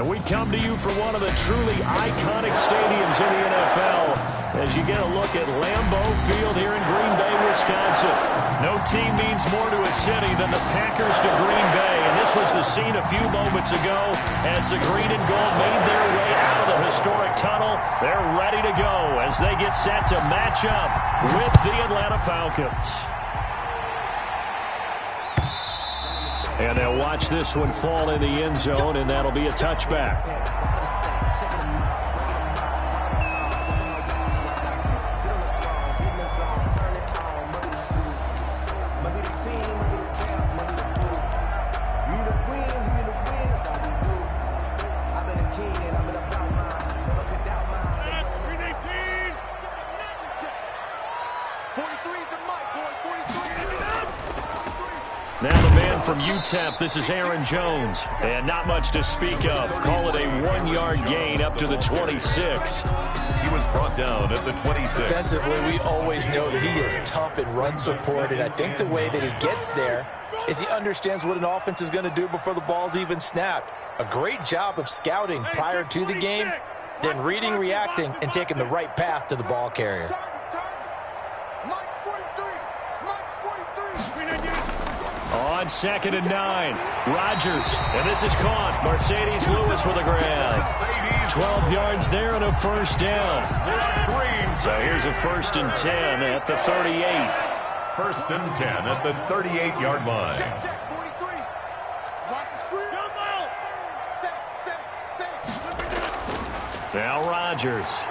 And we come to you from one of the truly iconic stadiums in the NFL as you get a look at Lambeau Field here in Green Bay, Wisconsin. No team means more to a city than the Packers to Green Bay. And this was the scene a few moments ago as the green and gold made their way out of the historic tunnel. They're ready to go as they get set to match up with the Atlanta Falcons. And they'll watch this one fall in the end zone, and that'll be a touchback. Now the man from UTEP, this is Aaron Jones. And not much to speak of. Call it a 1-yard gain up to the 26. He was brought down at the 26. Defensively, we always know that he is tough in run support, and I think the way that he gets there is he understands what an offense is going to do before the ball's even snapped. A great job of scouting prior to the game, then reading, reacting, and taking the right path to the ball carrier. On 2nd and 9, Rodgers, and this is caught. Mercedes Lewis with a grab. 12 yards there and a first down. So here's a 1st and 10 at the 38. 1st and 10 at the 38-yard line. Now Rodgers.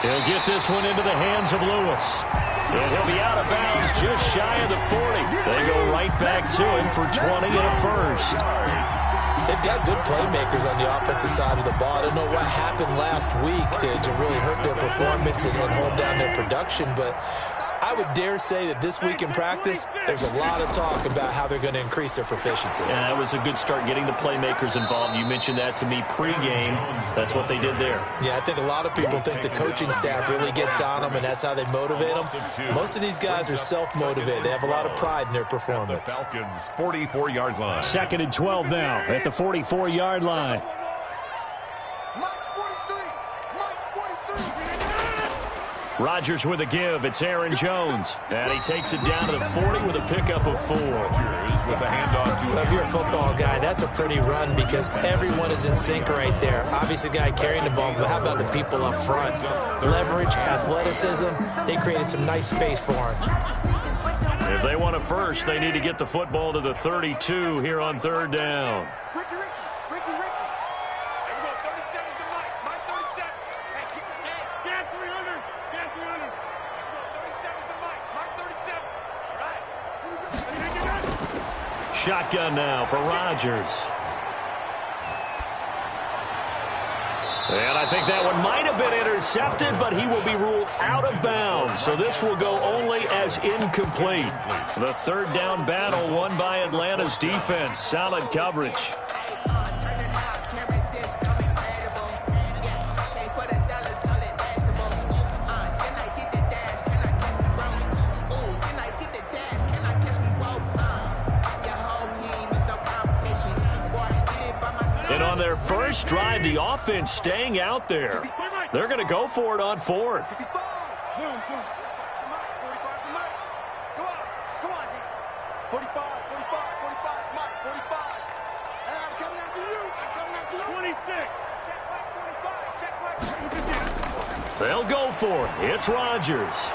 He'll get this one into the hands of Lewis. And he'll be out of bounds just shy of the 40. They go right back to him for 20 and a first. They've got good playmakers on the offensive side of the ball. I don't know what happened last week to really hurt their performance and hold down their production, but I would dare say that this week in practice, there's a lot of talk about how they're going to increase their proficiency. Yeah, that was a good start getting the playmakers involved. You mentioned that to me pregame. That's what they did there. Yeah, I think a lot of people think the coaching staff really gets on them, and that's how they motivate them. Most of these guys are self-motivated. They have a lot of pride in their performance. The Falcons' 44-yard line. 2nd and 12 now at the 44-yard line. Rodgers with a give. It's Aaron Jones. And he takes it down to the 40 with a pickup of 4. Rodgers with a handoff to If you're a football guy, that's a pretty run because everyone is in sync right there. Obviously, the guy carrying the ball, but how about the people up front? Leverage, athleticism, they created some nice space for him. If they want a first, they need to get the football to the 32 here on 3rd down. Shotgun now for Rodgers. And I think that one might have been intercepted, but he will be ruled out of bounds. So this will go only as incomplete. The 3rd down battle won by Atlanta's defense. Solid coverage. And on their first drive, the offense staying out there. They're going to go for it on 4th. They'll go for it. It's Rodgers.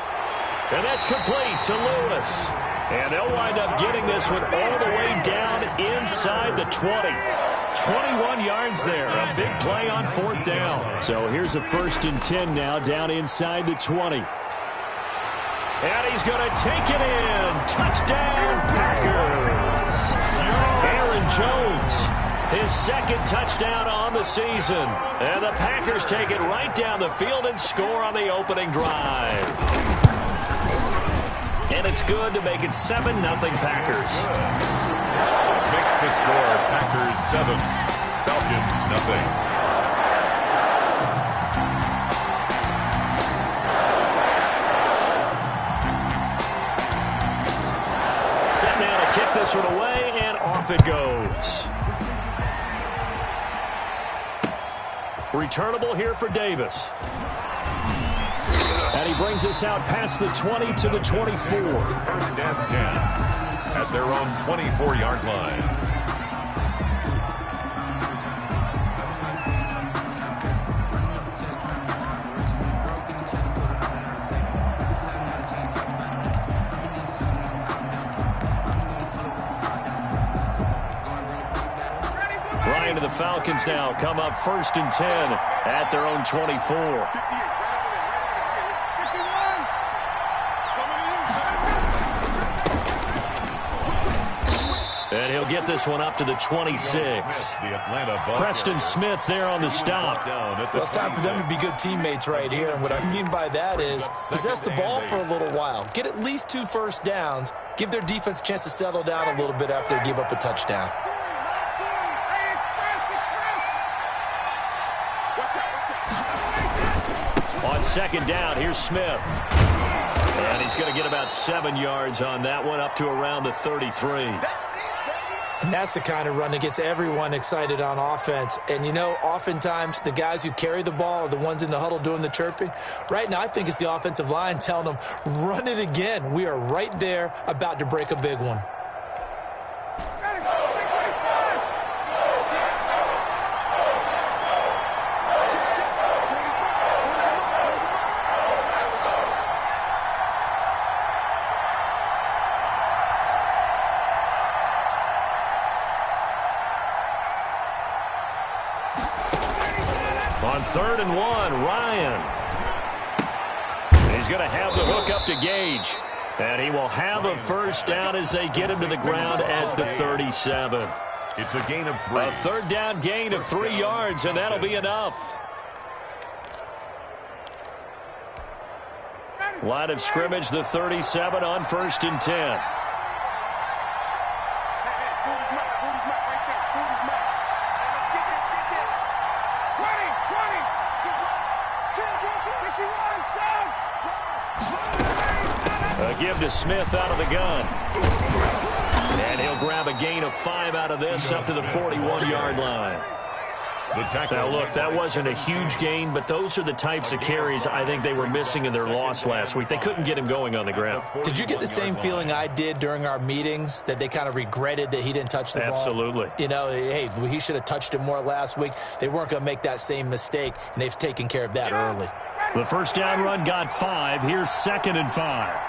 And that's complete to Lewis. And they'll wind up getting this one all the way down inside the 20. 21 yards there. A big play on 4th down. So here's a 1st and 10 now down inside the 20. And he's going to take it in. Touchdown, Packers. Aaron Jones, his 2nd touchdown on the season. And the Packers take it right down the field and score on the opening drive. And it's good to make it 7-0 Packers. Makes the score Packers 7, Falcons 0. Set now to kick this one away, and off it goes. Returnable here for Davis. And he brings us out past the 20 to the 24. First and 10 at their own 24-yard line. Ryan and the Falcons now come up 1st and 10 at their own 24. And he'll get this one up to the 26. Preston Smith there on the stop. Well, it's time for them to be good teammates right here. And what I mean by that is possess the ball for a little while. Get at least 2 first downs. Give their defense a chance to settle down a little bit after they give up a touchdown. On 2nd down, here's Smith. And he's going to get about 7 yards on that one, up to around the 33. And that's the kind of run that gets everyone excited on offense. And, you know, oftentimes the guys who carry the ball are the ones in the huddle doing the chirping. Right now, I think it's the offensive line telling them, run it again. We are right there about to break a big one. On 3rd and 1, Ryan. He's going to have the hook up to Gage. And he will have a first down as they get him to the ground at the 37. It's a gain of 3. A 3rd down gain of 3 yards, and that'll be enough. Line of scrimmage, the 37 on 1st and 10. A give to Smith out of the gun. And he'll grab a gain of 5 out of this up to the 41-yard line. Now, look, that wasn't a huge gain, but those are the types of carries I think they were missing in their loss last week. They couldn't get him going on the ground. Did you get the same feeling I did during our meetings, that they kind of regretted that he didn't touch the ball? Absolutely. You know, hey, he should have touched it more last week. They weren't going to make that same mistake, and they've taken care of that early. The first down run got 5. Here's 2nd and 5.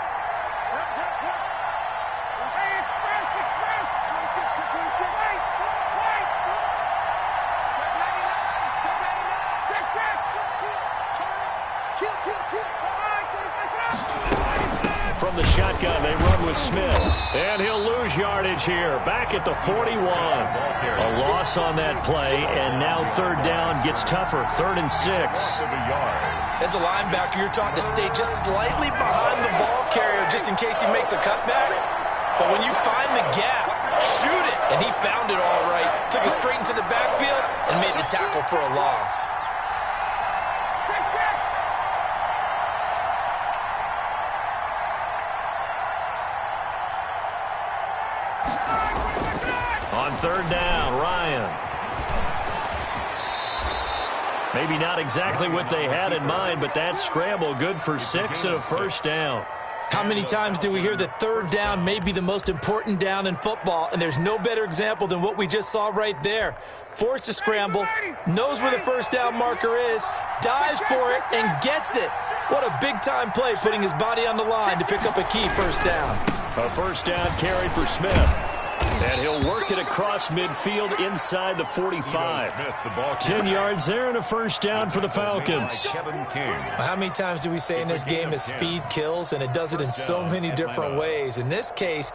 From the shotgun, they run with Smith. And he'll lose yardage here. Back at the 41. A loss on that play, and now 3rd down gets tougher. 3rd and 6. As a linebacker, you're taught to stay just slightly behind the ball carrier just in case he makes a cutback. But when you find the gap, shoot it. And he found it all right. Took it straight into the backfield and made the tackle for a loss. On 3rd down, Ryan. Maybe not exactly what they had in mind, but that scramble good for 6 and a first down. How many times do we hear that 3rd down may be the most important down in football, and there's no better example than what we just saw right there. Forced to scramble, knows where the first down marker is, dives for it, and gets it. What a big-time play, putting his body on the line to pick up a key first down. A first down carry for Smith. And he'll work it across midfield inside the 45. 10 yards there and a first down for the Falcons. How many times do we say in this game that speed kills, and it does it in so many different ways? In this case,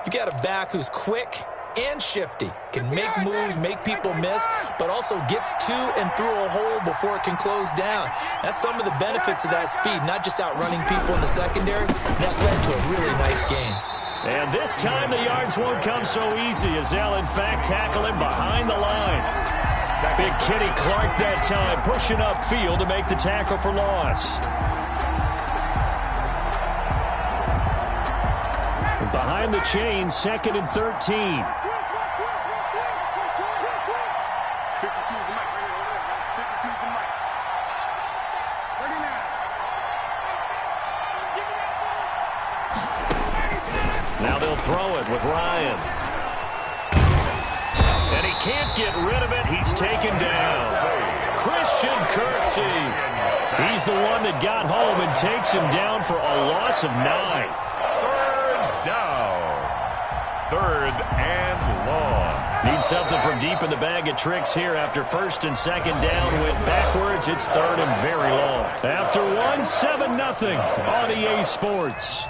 you got a back who's quick and shifty, can make moves, make people miss, but also gets to and through a hole before it can close down. That's some of the benefits of that speed, not just outrunning people in the secondary. That led to a really nice game. And this time the yards won't come so easy as they'll, in fact, tackle him behind the line. Big Kenny Clark that time pushing upfield to make the tackle for loss. And behind the chain, 2nd and 13. Now they'll throw it with Ryan. And he can't get rid of it. He's taken down. Christian Kirksey. He's the one that got home and takes him down for a loss of 9. Third down. Third and long. Need something from deep in the bag of tricks here after first and second down went backwards. It's third and very long. After 1, 7-0 on EA Sports.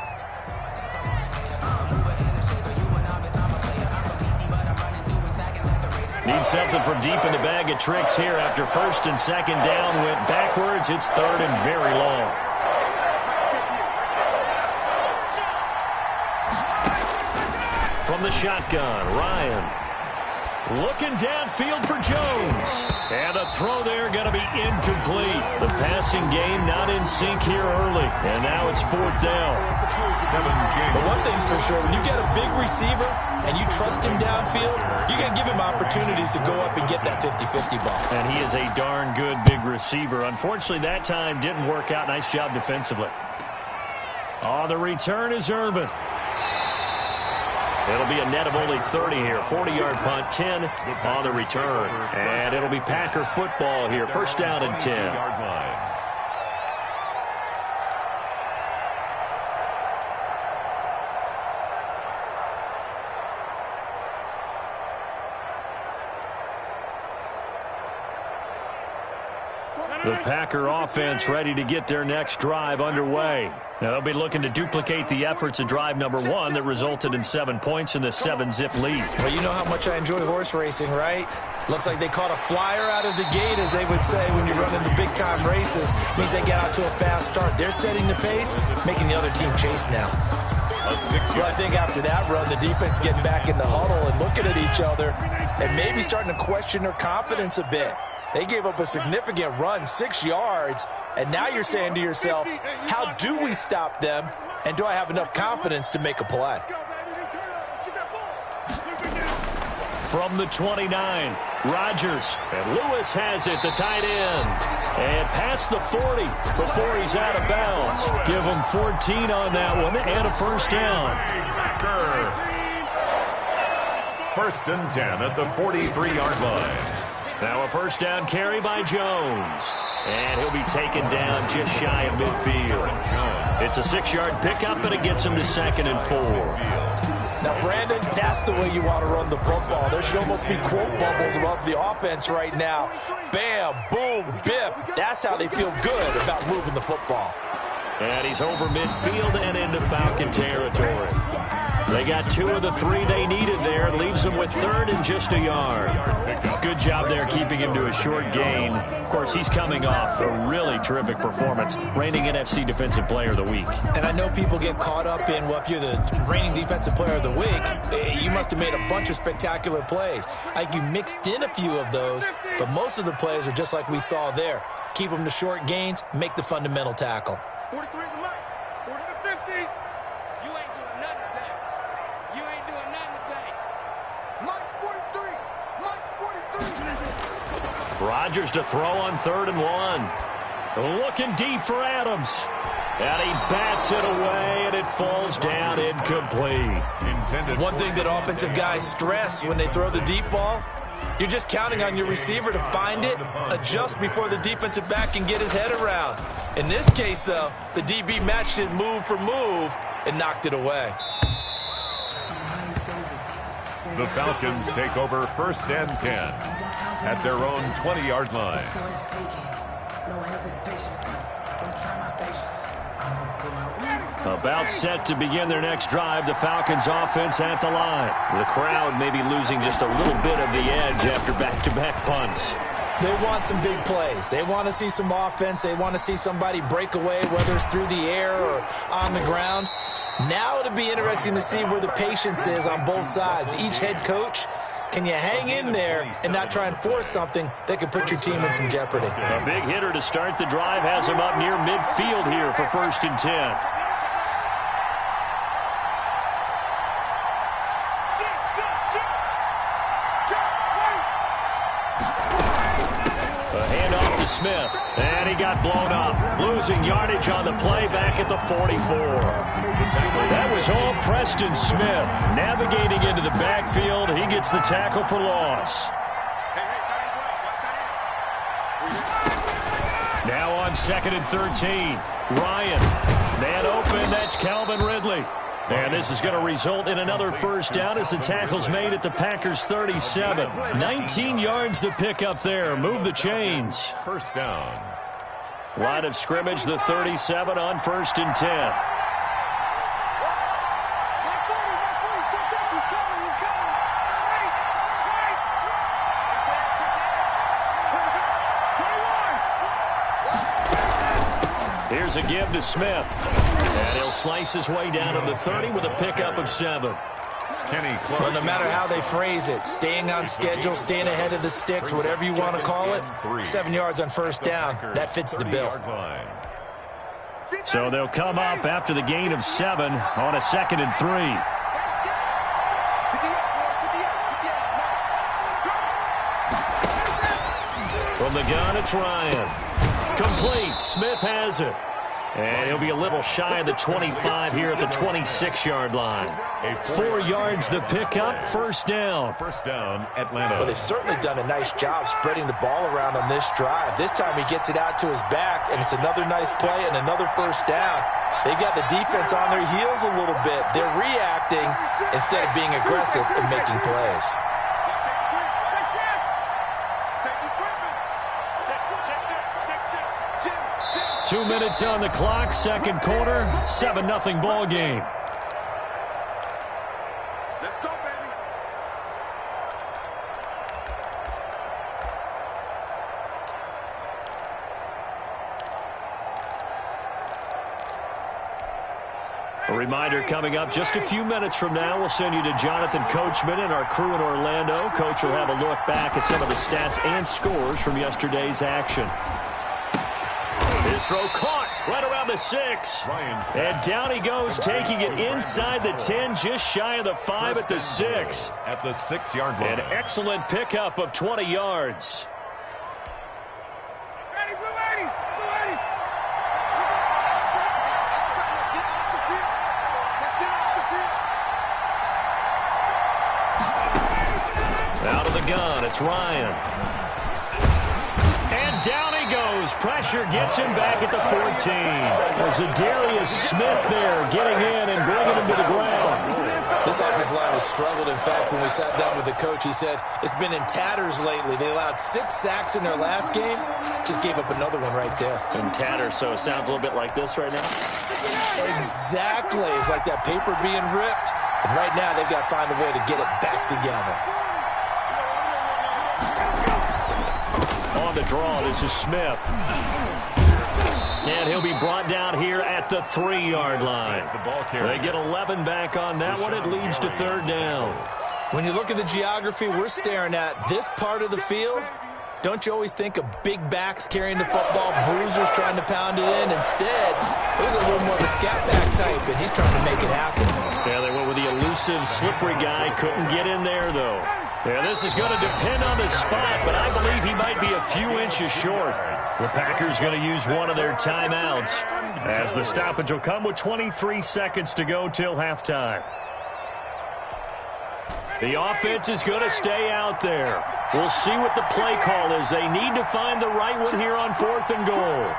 Need something from deep in the bag of tricks here after first and second down went backwards. It's third and very long. From the shotgun, Ryan. Looking downfield for Jones. And the throw there going to be incomplete. The passing game not in sync here early. And now it's fourth down. But one thing's for sure, when you get a big receiver and you trust him downfield, you're going to give him opportunities to go up and get that 50-50 ball. And he is a darn good big receiver. Unfortunately, that time didn't work out. Nice job defensively. On the return is Irvin. It'll be a net of only 30 here. 40-yard punt, 10 on the return. And it'll be Packer football here. First down and 10. The Packer offense ready to get their next drive underway. Now they'll be looking to duplicate the efforts of drive number 1 that resulted in 7 points in the 7-zip lead. Well, you know how much I enjoy horse racing, right? Looks like they caught a flyer out of the gate, as they would say when you're running the big-time races. Means they get out to a fast start. They're setting the pace, making the other team chase now. Well, I think after that run, the defense is getting back in the huddle and looking at each other and maybe starting to question their confidence a bit. They gave up a significant run, 6 yards, and now you're saying to yourself, how do we stop them, and do I have enough confidence to make a play? From the 29, Rodgers, and Lewis has it, the tight end, and past the 40 before he's out of bounds. Give him 14 on that one, and a first down. First and 10 at the 43-yard line. Now a first down carry by Jones. And he'll be taken down just shy of midfield. It's a 6-yard pickup, and it gets him to 2nd and 4. Now, Brandon, that's the way you want to run the football. There should almost be quote bubbles above the offense right now. Bam, boom, biff. That's how they feel good about moving the football. And he's over midfield and into Falcon territory. They got 2 of the 3 they needed there. Leaves them with 3rd and just a yard. Good job there keeping him to a short gain. Of course, he's coming off a really terrific performance. Reigning NFC Defensive Player of the Week. And I know people get caught up in, well, if you're the reigning Defensive Player of the Week, you must have made a bunch of spectacular plays. Like you mixed in a few of those, but most of the plays are just like we saw there. Keep them to short gains, make the fundamental tackle. 43 is the line. 40 to 50. You ain't doing nothing today. You ain't doing nothing today. Mike's 43. Mike's 43. Rodgers to throw on 3rd and 1. Looking deep for Adams. And he bats it away, and it falls down incomplete. One thing that offensive guys stress when they throw the deep ball, you're just counting on your receiver to find it, adjust before the defensive back can get his head around. In this case, though, the DB matched it move for move and knocked it away. The Falcons take over first and 10 at their own 20-yard line. About set to begin their next drive, the Falcons offense at the line. The crowd may be losing just a little bit of the edge after back-to-back punts. They want some big plays. They want to see some offense. They want to see somebody break away, whether it's through the air or on the ground. Now it'll be interesting to see where the patience is on both sides. Each head coach, can you hang in there and not try and force something that could put your team in some jeopardy? A big hitter to start the drive has him up near midfield here for first and 10. Smith. And he got blown up. Losing yardage on the play back at the 44. That was all Preston Smith. Navigating into the backfield. He gets the tackle for loss. Now on 2nd and 13. Ryan. Man open. That's Calvin Ridley. And this is going to result in another first down as the tackle's made at the Packers' 37. 19 yards to pick up there. Move the chains. First down. Line of scrimmage, the 37 on 1st and 10. Here's a give to Smith. And he'll slice his way down to the 30 with a pickup of 7. Well, no matter how they phrase it, staying on schedule, staying ahead of the sticks, whatever you want to call it, 7 yards on first down, that fits the bill. So they'll come up after the gain of 7 on a 2nd and 3. From the gun, it's Ryan. Complete. Smith has it. And he'll be a little shy of the 25 here at the 26-yard line. 4 yards the pickup, first down. First down, Atlanta. Well, they've certainly done a nice job spreading the ball around on this drive. This time he gets it out to his back, and it's another nice play and another first down. They've got the defense on their heels a little bit. They're reacting instead of being aggressive and making plays. 2 minutes on the clock, second quarter, 7-0 ball game. Let's go, baby. A reminder coming up just a few minutes from now, we'll send you to Jonathan Coachman and our crew in Orlando. Coach will have a look back at some of the stats and scores from yesterday's action. His throw caught right around the 6. And down he goes, taking it inside the 10, just shy of the 5 at the 6. At the 6-yard line. An excellent pickup of 20 yards. Ready, blue lady, blue lady. Let's get off the field. Out of the gun, it's Ryan. And down he goes. Pressure gets him back at the 14. There's a Darius Smith there getting in and bringing him to the ground. This offensive line has struggled. In fact, when we sat down with the coach, he said it's been in tatters lately. They allowed 6 sacks in their last game. Just gave up another one right there. In tatters, so it sounds a little bit like this right now. Exactly. It's like that paper being ripped. And right now, they've got to find a way to get it back together. On the draw, this is Smith. And he'll be brought down here at the 3-yard line. They get 11 back on that one. It leads to 3rd down. When you look at the geography we're staring at, this part of the field, don't you always think of big backs carrying the football, bruisers trying to pound it in? Instead, look at a little more of a scat back type, and he's trying to make it happen. Yeah, they went with the elusive, slippery guy. Couldn't get in there, though. Yeah, this is going to depend on the spot, but I believe he might be a few inches short. The Packers going to use one of their timeouts as the stoppage will come with 23 seconds to go till halftime. The offense is going to stay out there. We'll see what the play call is. They need to find the right one here on 4th and goal.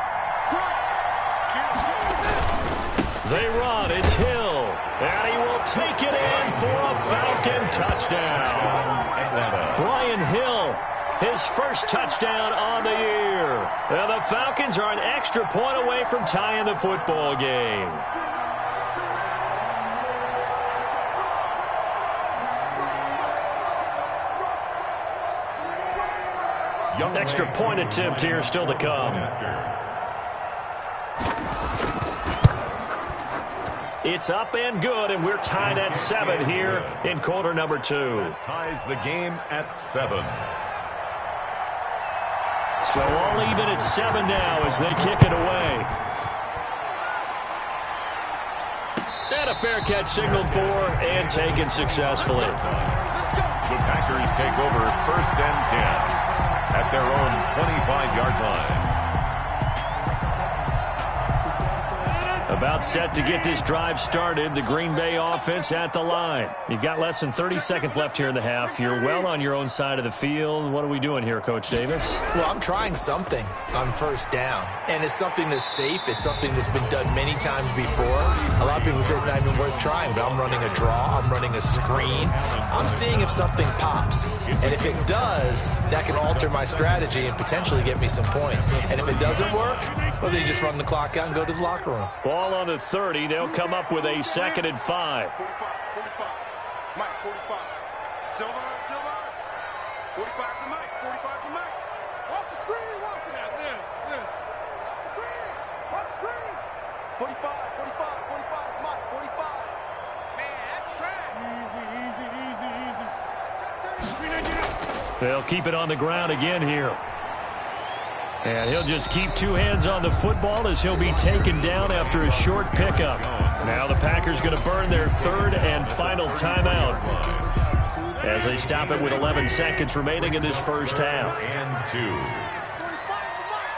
They run. It's Hill. And he will take it in for a Falcon touchdown. Brian Hill, his first touchdown on the year. And the Falcons are an extra point away from tying the football game. Extra point attempt here still to come. It's up and good, and we're tied at 7 here in quarter number 2. That ties the game at 7. So all even at 7 now as they kick it away. And a fair catch signaled for and taken successfully. The Packers take over 1st and 10 at their own 25-yard line. About set to get this drive started. The Green Bay offense at the line. You've got less than 30 seconds left here in the half. You're well on your own side of the field. What are we doing here, Coach Davis? Well, I'm trying something on first down. And it's something that's safe. It's something that's been done many times before. A lot of people say it's not even worth trying, but I'm running a draw. I'm running a screen. I'm seeing if something pops. And if it does, that can alter my strategy and potentially get me some points. And if it doesn't work, well, then you just run the clock out and go to the locker room. Ball on the 30. They'll come up with a 2nd and 5. 45. Mike, 45. Silver. 45 to Mike. 45 to Mike. Watch the screen. Watch it. Watch the screen. Watch the screen. 45. Mike, 45. Man, that's trash. Easy. They'll keep it on the ground again here. And he'll just keep 2 hands on the football as he'll be taken down after a short pickup. Now the Packers going to burn their 3rd and final timeout as they stop it with 11 seconds remaining in this first half. And 2. 45 to Mike.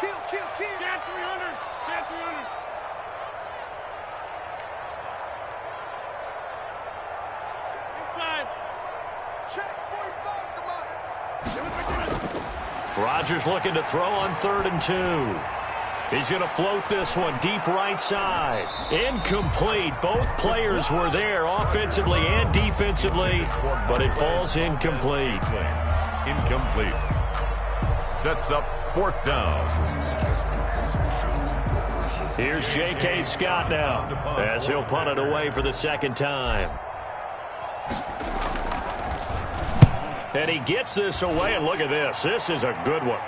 Kill. Stand 300. Inside. Check. 45 to Mike. Rodgers looking to throw on 3rd and 2. He's going to float this one deep right side. Incomplete. Both players were there offensively and defensively, but it falls incomplete. Incomplete. Sets up 4th down. Here's J.K. Scott now as he'll punt it away for the 2nd time. And he gets this away, and look at this. This is a good one.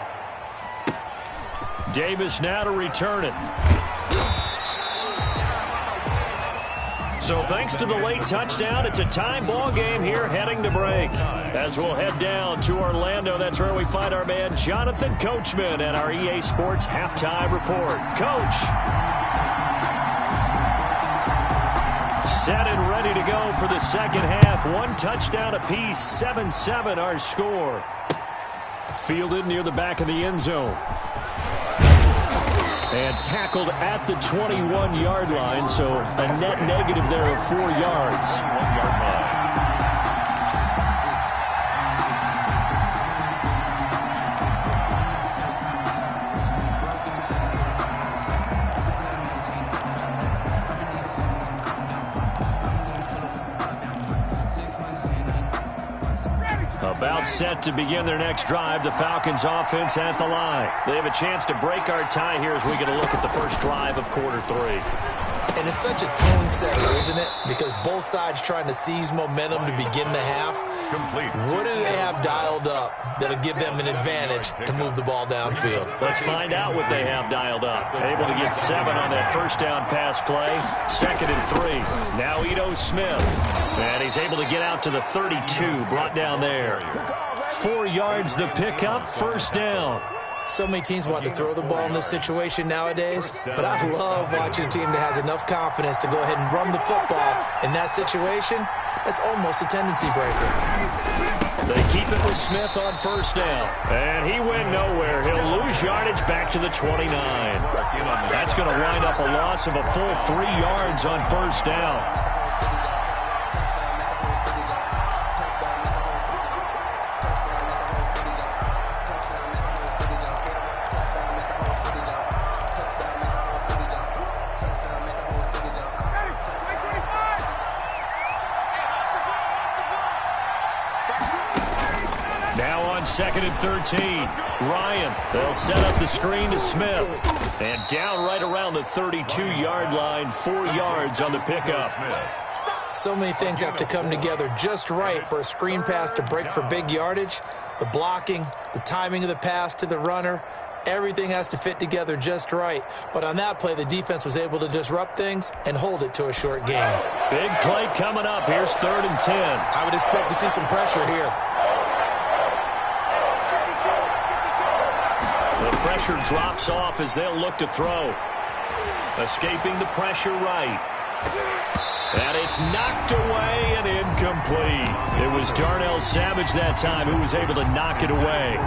Davis now to return it. So thanks to the late touchdown, it's a time ball game here heading to break. As we'll head down to Orlando, that's where we find our man Jonathan Coachman at our EA Sports Halftime Report. Coach. Set and ready to go for the 2nd half. 1 touchdown apiece, 7-7 our score. Fielded near the back of the end zone. And tackled at the 21-yard line, so a net negative there of 4 yards. 1-yard line. About set to begin their next drive. The Falcons offense at the line. They have a chance to break our tie here as we get a look at the first drive of quarter 3. And it's such a tone setter, isn't it? Because both sides trying to seize momentum to begin the half. Complete. What do they have dialed up that'll give them an advantage to move the ball downfield? Let's find out what they have dialed up. Able to get 7 on that first down pass play. 2nd and 3. Now Ito Smith. And he's able to get out to the 32. Brought down there. 4 yards the pickup. First down. So many teams want to throw the ball in this situation nowadays, but I love watching a team that has enough confidence to go ahead and run the football. In that situation, that's almost a tendency breaker. They keep it with Smith on first down. And he went nowhere. He'll lose yardage back to the 29. That's going to wind up a loss of a full 3 yards on first down. Now on 2nd and 13. Ryan, they'll set up the screen to Smith. And down right around the 32-yard line, 4 yards on the pickup. So many things have to come together just right for a screen pass to break for big yardage. The blocking, the timing of the pass to the runner, everything has to fit together just right. But on that play, the defense was able to disrupt things and hold it to a short game. Big play coming up. Here's 3rd and 10. I would expect to see some pressure here. The pressure drops off as they'll look to throw. Escaping the pressure right. And it's knocked away and incomplete. It was Darnell Savage that time who was able to knock it away.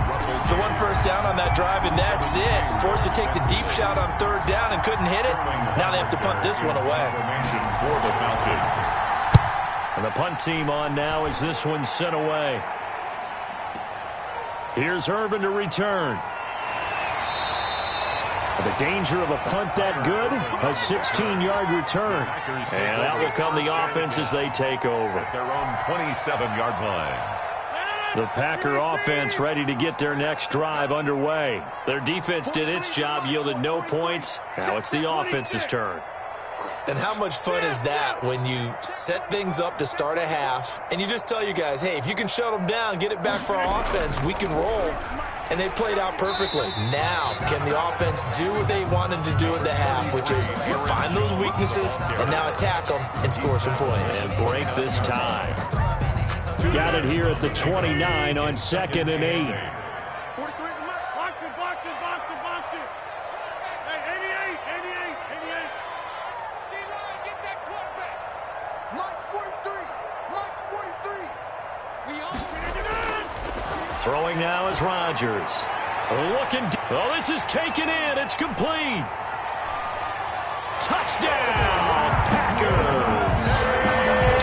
So one first down on that drive, and that's it. Forced to take the deep shot on third down and couldn't hit it. Now they have to punt this one away. For the Falcons. And the punt team on now as this one's sent away. Here's Irvin to return. The danger of a punt that good, a 16-yard return. And out will come the offense as they take over. At their own 27-yard line. The Packer offense ready to get their next drive underway. Their defense did its job, yielded no points. Now it's the offense's turn. And how much fun is that when you set things up to start a half, and you just tell you guys, hey, if you can shut them down, get it back for our offense, we can roll. And they played out perfectly. Now, can the offense do what they wanted to do at the half, which is find those weaknesses and now attack them and score some points. And break this tie. Got it here at the 29 on 2nd and 8. 43 is the mark. Box it, box it, box it, box it. Hey, 88, 88, 88. D-line, get that quarterback. Mike's 43. Mike's 43. We all get it in. Throwing now is Rodgers. Looking. Oh, this is taken in. It's complete. Touchdown, Packers.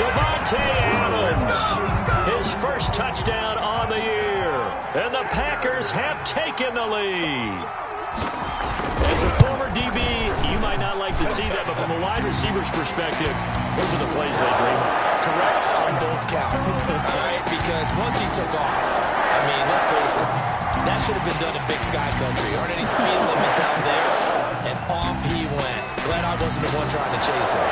Devontae Adams. His first touchdown on the year. And the Packers have taken the lead. As a former DB, you might not like to see that, but from a wide receiver's perspective, those are the plays they dream of. Correct on both counts. All right, because once he took off, I mean, let's face it, that should have been done in Big Sky Country. Aren't any speed limits out there? And off he went. Glad I wasn't the one trying to chase him.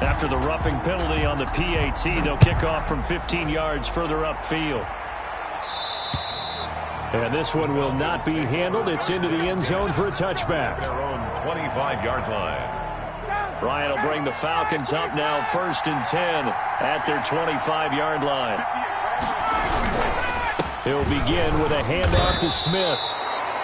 After the roughing penalty on the PAT, they'll kick off from 15 yards further upfield. And this one will not be handled. It's into the end zone for a touchback. Their own 25-yard line. Ryan will bring the Falcons up now 1st and 10 at their 25-yard line. He'll begin with a handoff to Smith.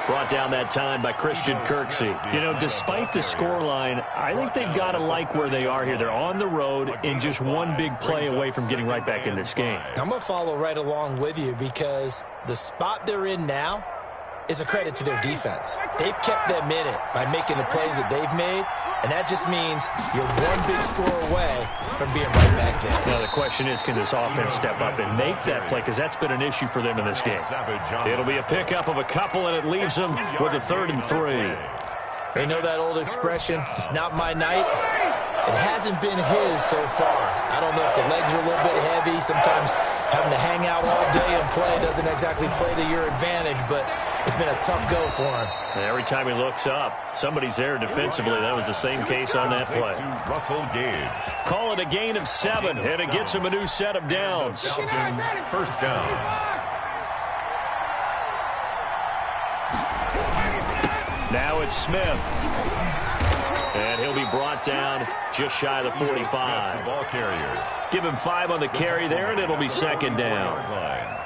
Brought down that time by Christian Kirksey. You know, despite the scoreline, I think they've got to like where they are here. They're on the road and just one big play away from getting right back in this game. I'm going to follow right along with you because the spot they're in now is a credit to their defense. They've kept them in it by making the plays that they've made, and that just means you're one big score away from being right back there. Now the question is, can this offense step up and make that play? Because that's been an issue for them in this game. It'll be a pickup of a couple, and it leaves them with a 3rd and 3. They know that old expression, it's not my night. It hasn't been his so far. I don't know if the legs are a little bit heavy. Sometimes having to hang out all day and play doesn't exactly play to your advantage, but it's been a tough go for him. And every time he looks up, somebody's there defensively. That was the same case on that play. Russell Gage. Call it a gain of 7, and it gets him a new set of downs. Falcons, first down. Now it's Smith. And he'll be brought down just shy of the 45. Ball carrier. Give him 5 on the carry there, and it'll be 2nd down.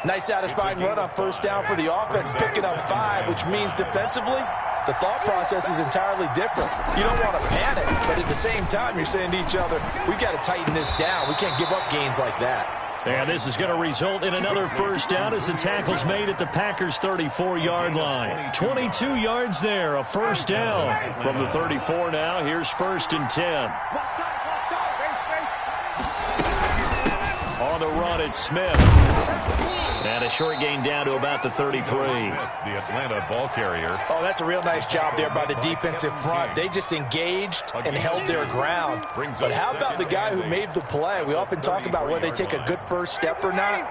Nice satisfying run on first down for the offense, picking up 5, which means defensively, the thought process is entirely different. You don't want to panic, but at the same time, you're saying to each other, we got to tighten this down. We can't give up gains like that. And this is going to result in another first down as the tackle's made at the Packers' 34-yard line. 22 yards there, a first down. From the 34 now, here's 1st and 10. On the run, it's Smith. And a short gain down to about the 33. The Atlanta ball carrier. Oh, that's a real nice job there by the defensive front. They just engaged and held their ground. But how about the guy who made the play? We often talk about whether they take a good first step or not.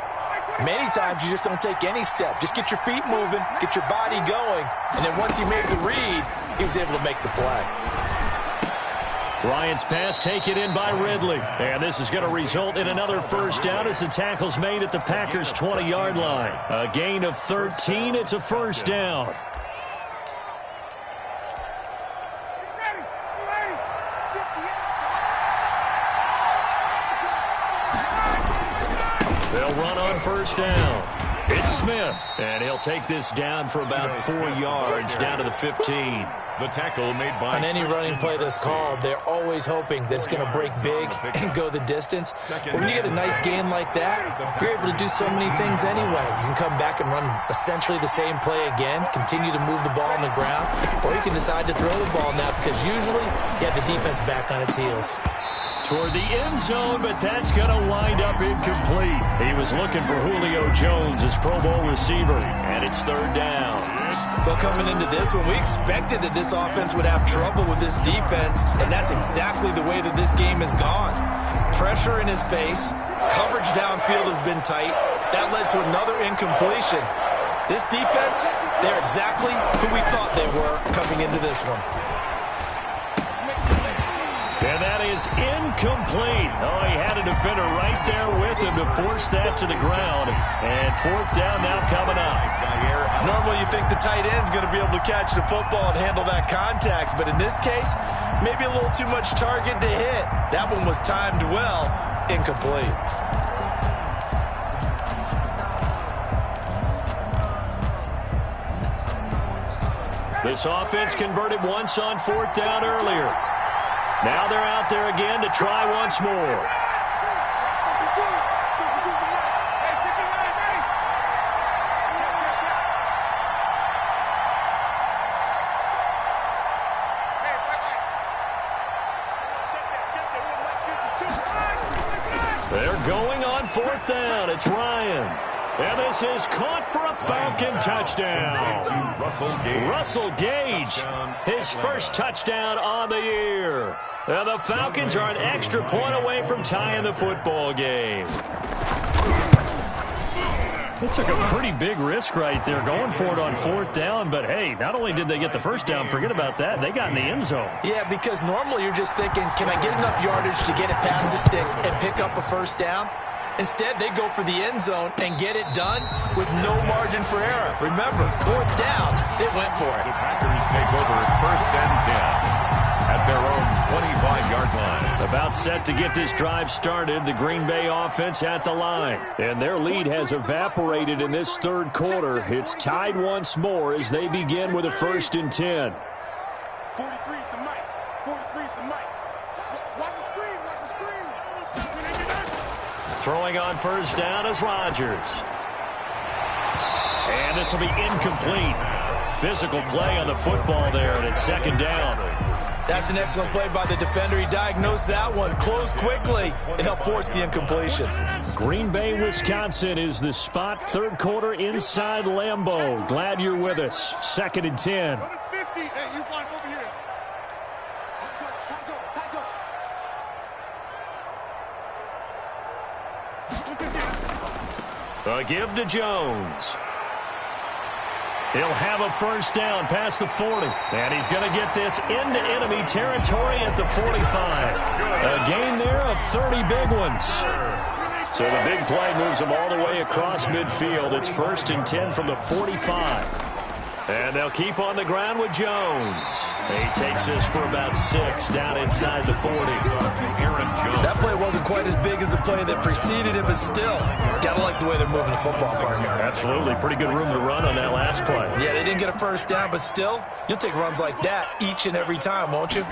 Many times you just don't take any step. Just get your feet moving, get your body going, and then once he made the read, he was able to make the play. Bryant's pass taken in by Ridley. And this is going to result in another first down as the tackle's made at the Packers' 20-yard line. A gain of 13. It's a first down. They'll run on first down. It's Smith, and he'll take this down for about 4 yards, down to the 15. The tackle made by... On any running play that's called, they're always hoping that it's going to break big and go the distance. But when you get a nice gain like that, you're able to do so many things anyway. You can come back and run essentially the same play again, continue to move the ball on the ground, or you can decide to throw the ball now because usually you have the defense back on its heels. Toward the end zone, but that's going to wind up incomplete. He was looking for Julio Jones, his Pro Bowl receiver, and it's third down. Well, coming into this one, we expected that this offense would have trouble with this defense, and that's exactly the way that this game has gone. Pressure in his face, coverage downfield has been tight. That led to another incompletion. This defense, they're exactly who we thought they were coming into this one. And that is incomplete. Oh, he had a defender right there with him to force that to the ground. And fourth down now coming up. Normally you think the tight end's going to be able to catch the football and handle that contact. But in this case, maybe a little too much target to hit. That one was timed well. Incomplete. This offense converted once on fourth down earlier. Now they're out there again to try once more. They're going on fourth down. It's Ryan. And this is caught for a Falcon touchdown. Russell Gage, his first touchdown on the year. And the Falcons are an extra point away from tying the football game. It took a pretty big risk right there going for it on fourth down. But, hey, not only did they get the first down, forget about that, they got in the end zone. Yeah, because normally you're just thinking, can I get enough yardage to get it past the sticks and pick up a first down? Instead, they go for the end zone and get it done with no margin for error. Remember, fourth down, they went for it. The Packers take over first and 10 at their own 25-yard line. About set to get this drive started, the Green Bay offense at the line. And their lead has evaporated in this third quarter. It's tied once more as they begin with a first and 10. 43's the mic. 43's the mic. Watch the screen. Watch the screen. Throwing on first down is Rodgers. And this will be incomplete. Physical play on the football there, and it's second down. That's an excellent play by the defender. He diagnosed that one, closed quickly, and helped force the incompletion. Green Bay, Wisconsin is the spot. Third quarter inside Lambeau. Glad you're with us. Second and 10. 50. Hey, you flying over here. A give to Jones. He'll have a first down past the 40. And he's going to get this into enemy territory at the 45. A gain there of 30 big ones. So the big play moves him all the way across midfield. It's first and 10 from the 45. And they'll keep on the ground with Jones. He takes this for about 6 down inside the 40. That play wasn't quite as big as the play that preceded it, but still, gotta like the way they're moving the football, partner. Absolutely. Pretty good room to run on that last play. Yeah, they didn't get a first down, but still, you'll take runs like that each and every time, won't you?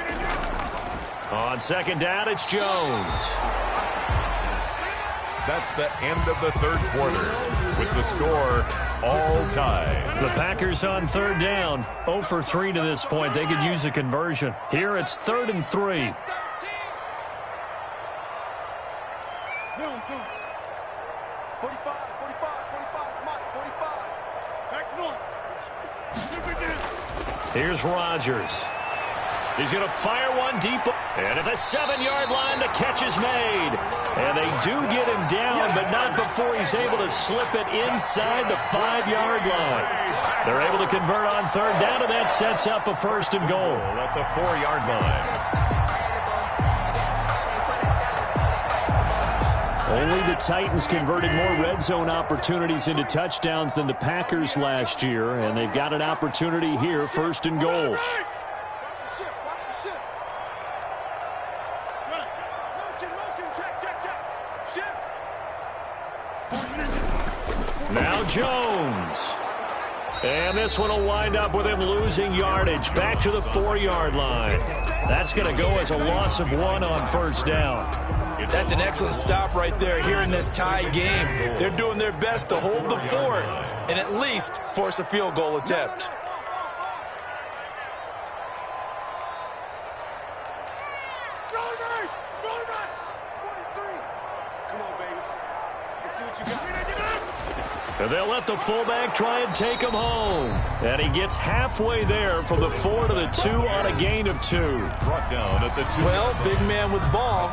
On second down, it's Jones. That's the end of the third quarter with the score all tied. The Packers on third down, 0 for 3 to this point. They could use a conversion. Here it's 3rd and 3. Zoom. 45, Mike, 45. Back north. Here's Rodgers. He's going to fire one deep. And at the 7-yard line, the catch is made. And they do get him down, but not before he's able to slip it inside the 5-yard line. They're able to convert on third down, and that sets up a first and goal. At the 4-yard line. Only the Titans converted more red zone opportunities into touchdowns than the Packers last year, and they've got an opportunity here, first and goal. Now Jones. And this one will wind up with him losing yardage back to the 4-yard line. That's going to go as a loss of 1 on first down. That's an excellent stop right there here in this tie game. They're doing their best to hold the fort and at least force a field goal attempt. And they'll let the fullback try and take him home. And he gets halfway there from the 4 to the 2 on a gain of 2. Brought down at the 2. Well, big man with ball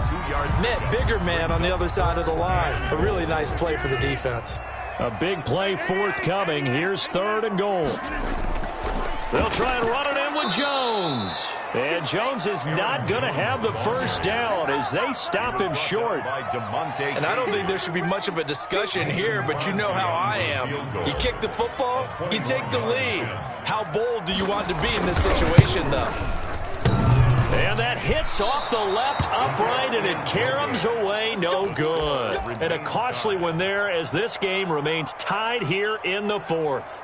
met bigger man on the other side of the line. A really nice play for the defense. A big play forthcoming. Here's 3rd and goal. They'll try and run it in with Jones. And Jones is not going to have the first down as they stop him short. And I don't think there should be much of a discussion here, but you know how I am. You kick the football, you take the lead. How bold do you want to be in this situation, though? And that hits off the left upright, and it caroms away no good. And a costly one there as this game remains tied here in the 4th.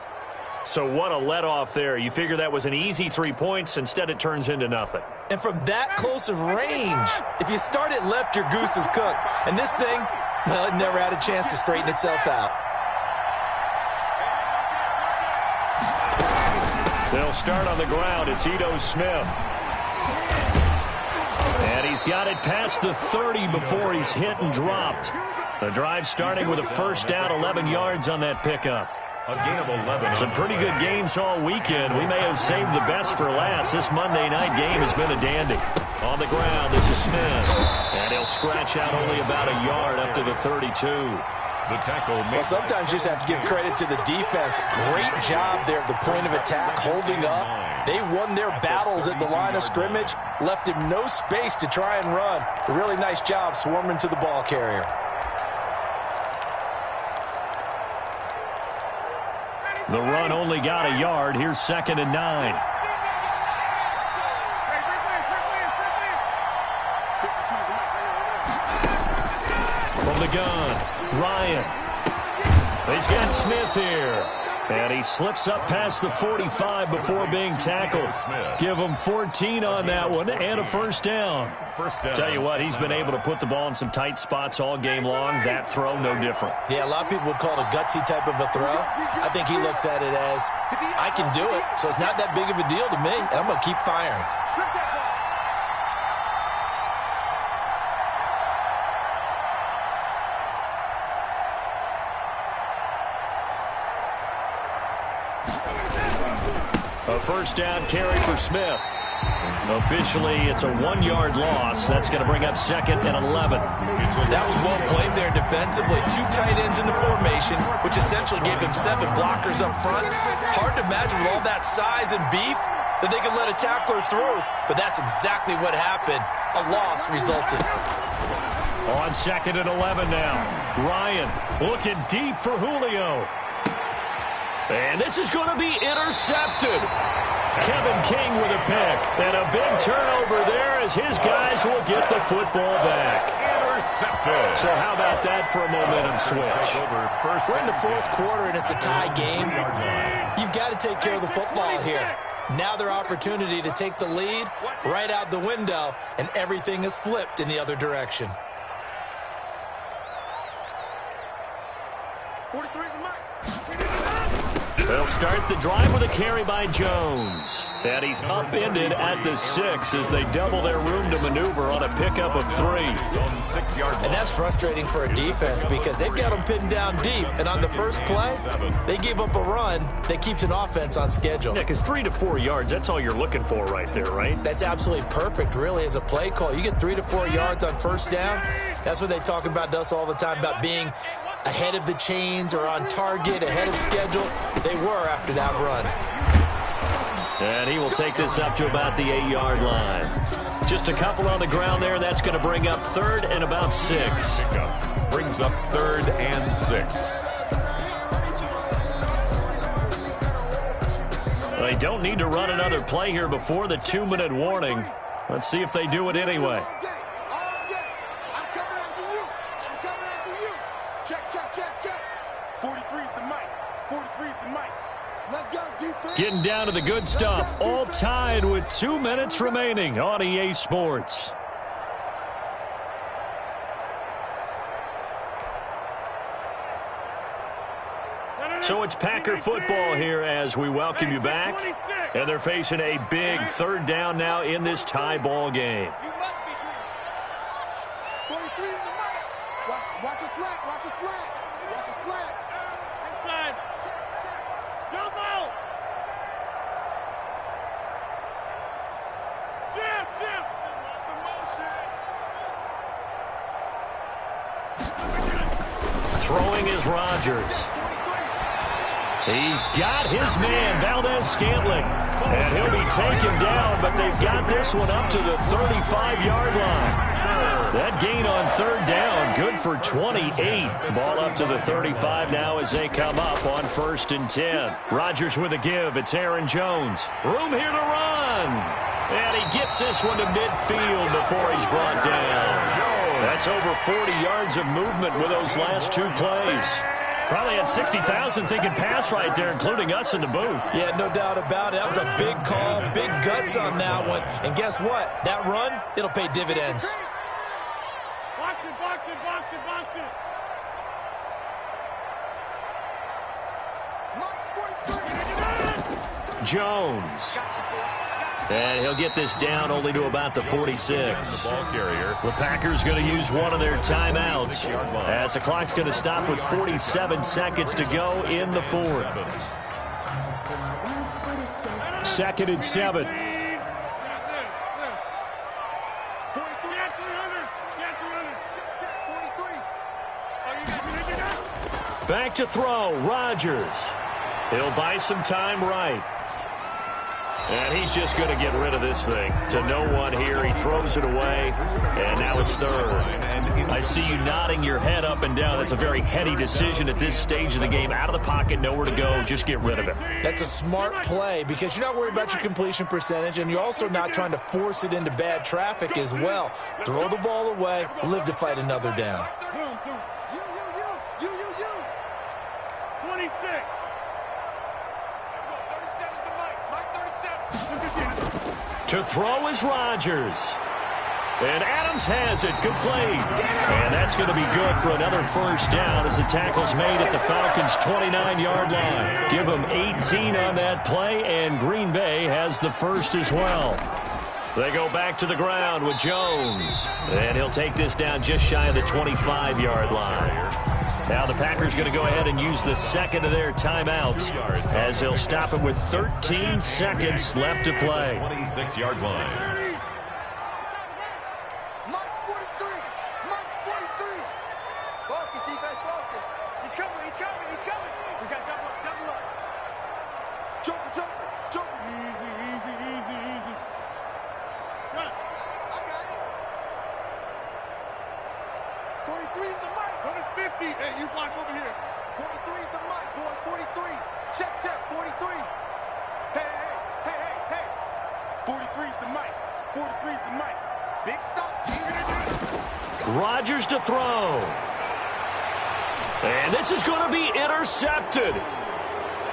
So what a let-off there. You figure that was an easy 3 points. Instead, it turns into nothing. And from that close of range, if you start it left, your goose is cooked. And this thing, well, it never had a chance to straighten itself out. They'll start on the ground. It's Ito Smith. And he's got it past the 30 before he's hit and dropped. The drive starting with a first down, 11 yards on that pickup. A gain of 11. Some pretty good games all weekend. We may have saved the best for last. This Monday night game has been a dandy. On the ground, this is Smith. And he'll scratch out only about a yard up to the 32. The tackle. Well, sometimes you just have to give credit to the defense. Great job there at the point of attack, holding up. They won their battles at the line of scrimmage, left him no space to try and run. A really nice job swarming to the ball carrier. The run only got a yard. Here's 2nd and 9. From the gun, Ryan. He's got Smith here. And he slips up past the 45 before being tackled. Give him 14 on that one and a first down. Tell you what, he's been able to put the ball in some tight spots all game long. That throw, no different. Yeah, a lot of people would call it a gutsy type of a throw. I think he looks at it as, I can do it, so it's not that big of a deal to me, and I'm going to keep firing. A first down carry for Smith. Officially, it's a 1-yard loss. That's going to bring up 2nd and 11. That was well played there defensively. 2 tight ends in the formation, which essentially gave them 7 blockers up front. Hard to imagine with all that size and beef that they could let a tackler through, but that's exactly what happened. A loss resulted. On 2nd and 11 now. Ryan looking deep for Julio. And this is going to be intercepted. Kevin King with a pick. And a big turnover there as his guys will get the football back. Intercepted. So how about that for a momentum switch? We're in the 4th quarter and it's a tie game. You've got to take care of the football here. Now their opportunity to take the lead right out the window, and everything is flipped in the other direction. 43 is the mark. They'll start the drive with a carry by Jones. And he's upended at the 6 as they double their room to maneuver on a pickup of 3. And that's frustrating for a defense because they've got them pinned down deep. And on the first play, they give up a run that keeps an offense on schedule. Yeah, because 3 to 4 yards, that's all you're looking for right there, right? That's absolutely perfect, really, as a play call. You get 3 to 4 yards on first down. That's what they talk about to us all the time, about being ahead of the chains or on target, ahead of schedule. They were after that run. And he will take this up to about the 8-yard line. Just a couple on the ground there. That's going to bring up 3rd and about 6. Pickup brings up 3rd and 6. They don't need to run another play here before the 2-minute warning. Let's see if they do it anyway. Check. 43 is the mic. Getting down to the good stuff, all tied with 2 minutes remaining on EA Sports. So it's Packer football here as we welcome you back. And they're facing a big 3rd down now in this tie ball game. 43 in the mic. Watch a slant. Watch a slant. Watch a slant. Inside. Check. Jump out. Jim. Watch the motion. Throwing is Rodgers. He's got his man, Valdez-Scantling. And he'll be taken down, but they've got this one up to the 35-yard line. That gain on 3rd down, good for 28. Ball up to the 35 now as they come up on 1st and 10. Rodgers with a give. It's Aaron Jones. Room here to run. And he gets this one to midfield before he's brought down. That's over 40 yards of movement with those last 2 plays. Probably had 60,000 thinking pass right there, including us in the booth. Yeah, no doubt about it. That was a big call, big guts on that one. And guess what? That run, it'll pay dividends. Box it. Jones. And he'll get this down only to about the 46. The ball carrier. The Packers going to use one of their timeouts as the clock's going to stop with 47 seconds to go in the 4th. 2nd and 7. Back to throw, Rodgers. He'll buy some time right. And he's just going to get rid of this thing to no one here. He throws it away, and now it's 3rd. I see you nodding your head up and down. That's a very heady decision at this stage of the game. Out of the pocket, nowhere to go. Just get rid of it. That's a smart play because you're not worried about your completion percentage, and you're also not trying to force it into bad traffic as well. Throw the ball away, live to fight another down. You. 26. To throw is Rodgers. And Adams has it complete. And that's going to be good for another 1st down as the tackle's made at the Falcons' 29-yard line. Give them 18 on that play, and Green Bay has the 1st as well. They go back to the ground with Jones. And he'll take this down just shy of the 25-yard line. Now the Packers going to go ahead and use the 2nd of their timeouts as they'll stop it with 13 seconds left to play. 26-yard line. Mike's 43. Focus, defense, focus. He's coming. We got double up. Joker. Easy. Run. I got it. 43 is the mic. 50. Hey, you block over here. 43 is the mic, boy. 43. Check. 43. Hey. 43 is the mic. 43 is the mic. Big stop. Rodgers to throw. And this is going to be intercepted.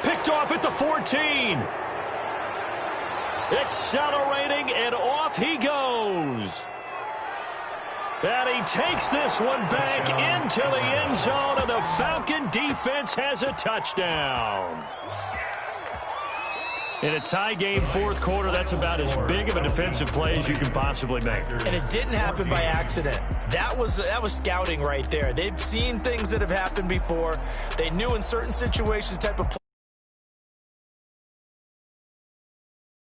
Picked off at the 14. Accelerating, and off he goes. And he takes this one back into the end zone, and the Falcon defense has a touchdown. In a tie game, 4th quarter, that's about as big of a defensive play as you can possibly make. And it didn't happen by accident. That was scouting right there. They've seen things that have happened before. They knew in certain situations the type of